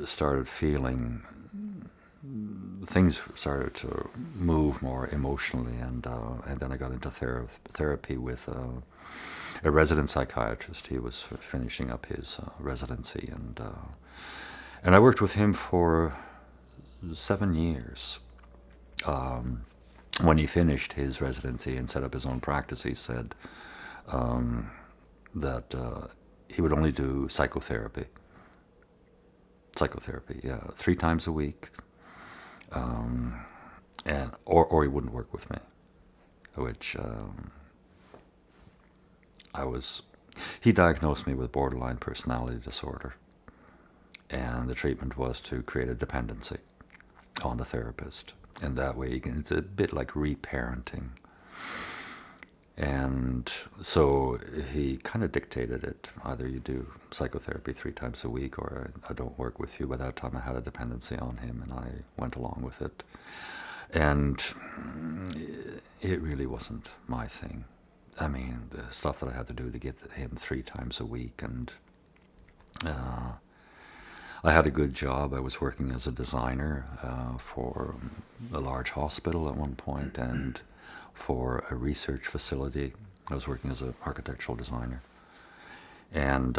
started feeling things started to move more emotionally, and then I got into therapy with a resident psychiatrist. He was finishing up his residency, and I worked with him for 7 years. When he finished his residency and set up his own practice, he said that he would only do psychotherapy. Psychotherapy, yeah, 3 times a week, and or he wouldn't work with me, which He diagnosed me with borderline personality disorder, and the treatment was to create a dependency on the therapist, and that way it's a bit like reparenting. And so he kind of dictated it. Either you do psychotherapy 3 times a week, or I don't work with you. By that time I had a dependency on him, and I went along with it. And it really wasn't my thing. I mean, the stuff that I had to do to get him 3 times a week, and I had a good job. I was working as a designer for a large hospital at one point, and for a research facility. I was working as an architectural designer. And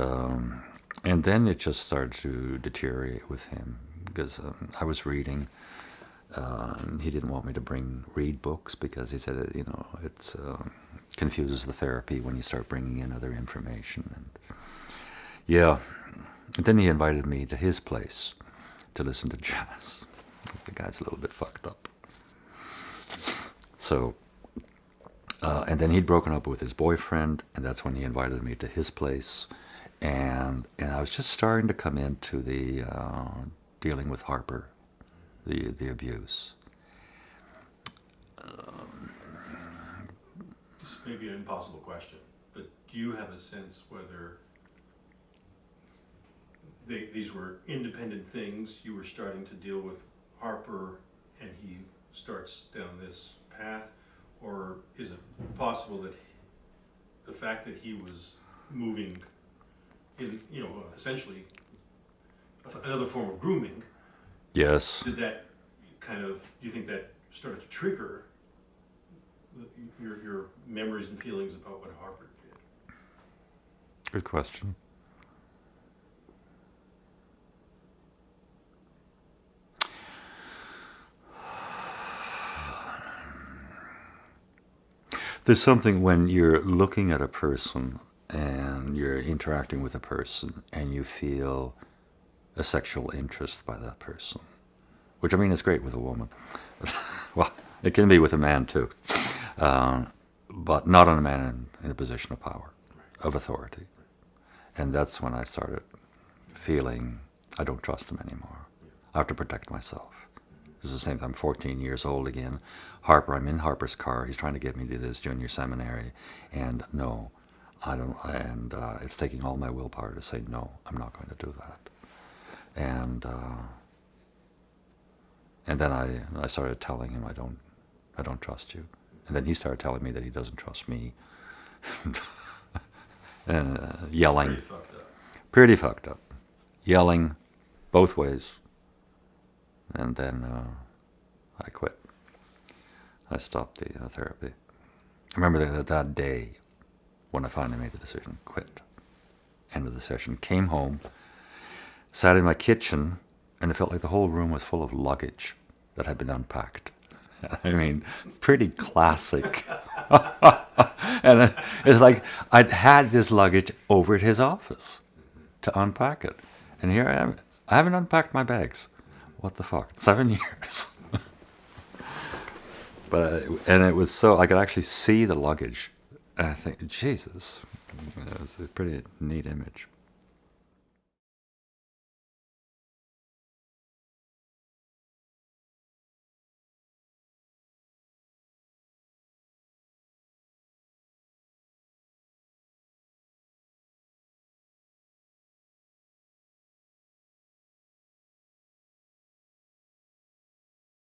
then it just started to deteriorate with him, because I was reading. He didn't want me to read books, because he said, it confuses the therapy when you start bringing in other information. And yeah. And then he invited me to his place to listen to jazz. The guy's a little bit fucked up. So, and then he'd broken up with his boyfriend, and that's when he invited me to his place. And I was just starting to come into the dealing with Harper, the abuse. This may be an impossible question, but do you have a sense whether these were independent things? You were starting to deal with Harper, and he starts down this path, or is it possible that the fact that he was moving in, essentially another form of grooming? Yes. Did that do you think that started to trigger your memories and feelings about what Harper did? Good question. There's something when you're looking at a person and you're interacting with a person and you feel a sexual interest by that person, which I mean is great with a woman. Well, it can be with a man too, but not on a man in a position of power, of authority. And that's when I started feeling I don't trust him anymore. I have to protect myself. This is the same time, I'm 14 years old again. I'm in Harper's car. He's trying to get me to this junior seminary. And no, I don't. And it's taking all my willpower to say, no, I'm not going to do that. And then I started telling him, I don't trust you. And then he started telling me that he doesn't trust me. And yelling. Pretty fucked up. Yelling both ways. And then I quit. I stopped the therapy. I remember that day when I finally made the decision, quit. End of the session. Came home, sat in my kitchen, and it felt like the whole room was full of luggage that had been unpacked. I mean, pretty classic. And it's like I'd had this luggage over at his office to unpack it. And here I am. I haven't unpacked my bags. What the fuck? 7 years. And it was so, I could actually see the luggage. And I think, Jesus, it was a pretty neat image.